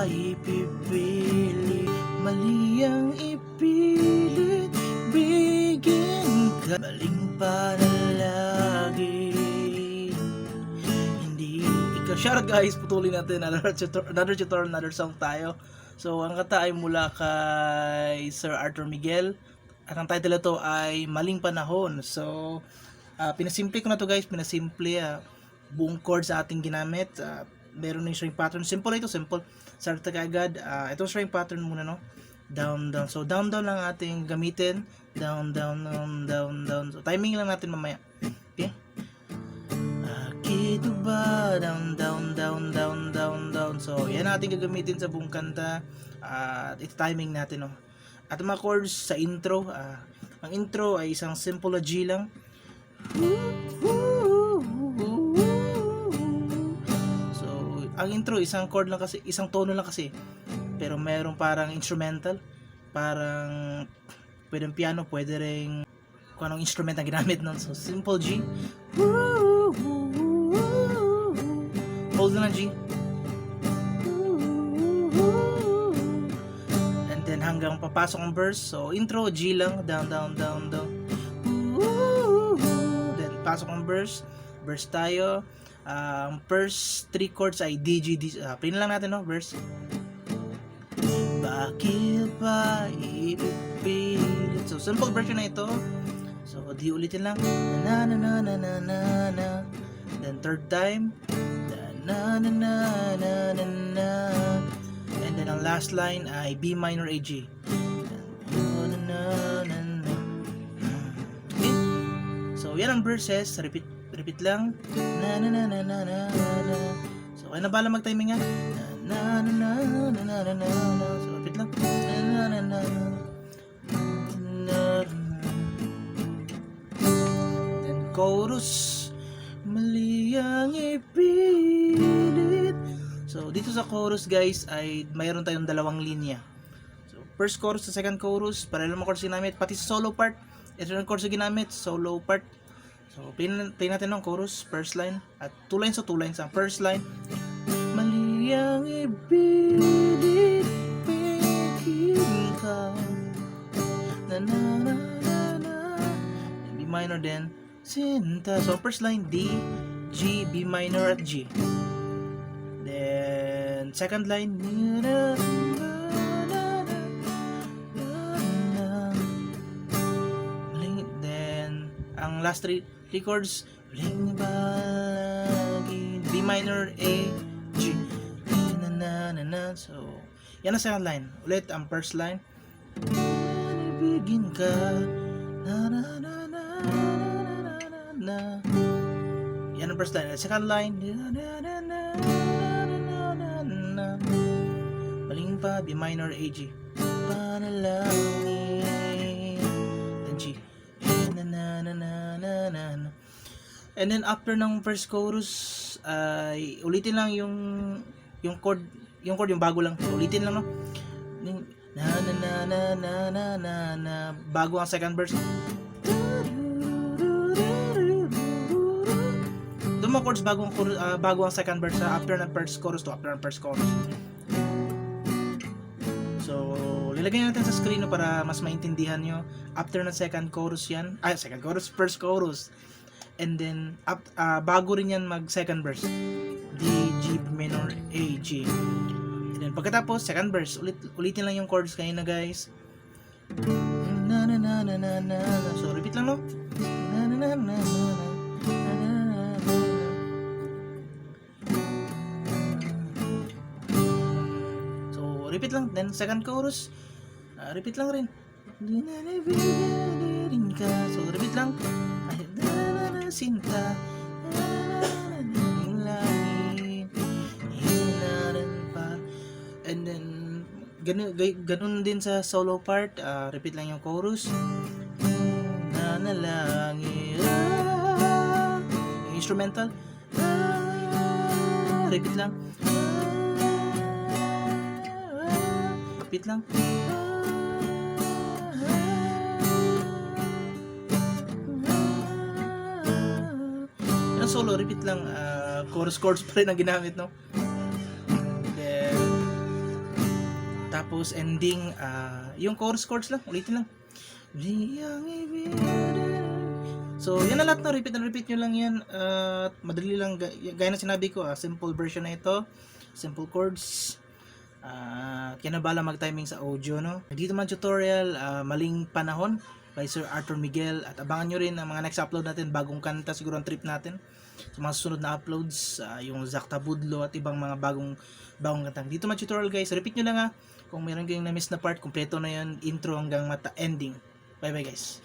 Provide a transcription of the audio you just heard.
ba ipipili? Mali ang ipilit, bigyan ka. Maling pa na lagi, hindi ikaw. Shoutout guys, putulin natin another tutorial, another song tayo. So ang kanta ay mula kay Sir Arthur Miguel at ang title nito ay Maling Panahon. So pinasimple ko na to guys, buong chord sa ating ginamit. Meron ng string pattern, simple ito, simple. Start ka agad. Itong string pattern muna, no? Down, down. So down, down lang ating gamitin. Down, down, down, down, down. So timing lang natin mamaya. Okay? Akito ba? Down, down, down, down, down, down. So yan natin gagamitin sa buong kanta. Ito timing natin, no? At mga chords sa intro. Ang intro ay isang simple na G lang. Ang intro isang chord lang kasi, isang tono lang kasi, pero merong parang instrumental, parang pwedeng piano, pwede ring kung anong instrument ang ginamit nun. So simple G, hold na ng G, and then hanggang papasok ang verse. So intro G lang, down, down, down, down, then pasok ang verse tayo. First 3 chords ay D, G, D. Play lang natin, no? Verse. Bakit ba ipipilit? So simple version na ito. So D ulitin lang. Na na na na na na na. Then third time. Na na na na na na. And then ang last line ay B minor A G. Na na na na na. Okay. So yan ang verses. Repeat lang. Na na na na na na na. So kaya na bala mag-timing nga. Na na na na na na na. So repeat lang. Na na na na. Then chorus. Mali ang ipilit. So dito sa chorus guys ay mayroon tayong dalawang linya. So first chorus sa second chorus, parehong mga chords ginamit, pati sa solo part. Ito yung chords ginamit, solo part. So, play natin ng chorus, first line, at 2 lines o 2 lines. Ang first line, mali ang ibilit, pigil ka, na na na na na, B minor din, sinta. So, first line, D, G, B minor at G. Then, second line, na na na na na na. Then, ang last 3 chords, ling ba lagi, B minor, A, G, na na na na. So yan ang second line. Ulit ang first line, nabigin ka, na na na na na na na. Yan ang first line. Second line, na na na na na na na. Maling pa, B minor, A, G, panalangin, then G, na na na na na na. And then after ng first chorus ay ulitin lang yung chord, yung bago lang. So, ulitin lang, no? Na na na na na na na na, bago ang second verse. Doon mga chords bago ang second verse, after ng first chorus to after ng first chorus. So lilagay natin sa screen, no, para mas maintindihan nyo. After ng second chorus yan, second chorus, first chorus, and then bago rin yan mag second verse, D, G, B minor, A, G. And then pagkatapos second verse, ulitin lang yung chords kanina guys. Na na na na na na. So repeat lang, no? Na na na na na na. So repeat lang, then second chorus, repeat lang rin. So repeat lang. Sinta, and then ganun din sa solo part. Repeat lang yung chorus, nanalangin, yung instrumental, repeat lang, repeat lang. Solo, repeat lang, chorus pa rin ang ginamit, no? Then Tapos ending, yung chorus chords lang, ulitin lang. Liyang ibig. So, yan na lahat, no? Repeat and repeat nyo lang yan. At madali lang, gaya na sinabi ko, simple version na ito. Simple chords. Kinabala mag-timing sa audio, no? Dito man tutorial, Maling Panahon by Sir Arthur Miguel. At abangan nyo rin ang mga next upload natin, bagong kanta, siguro ang trip natin. Sa mga susunod na uploads, yung Zakta Budlo at ibang mga bagong kanta. Dito man tutorial, guys. Repeat nyo lang, kung meron kayong na-miss na part, kompleto na yan, intro hanggang ending. Bye bye, guys.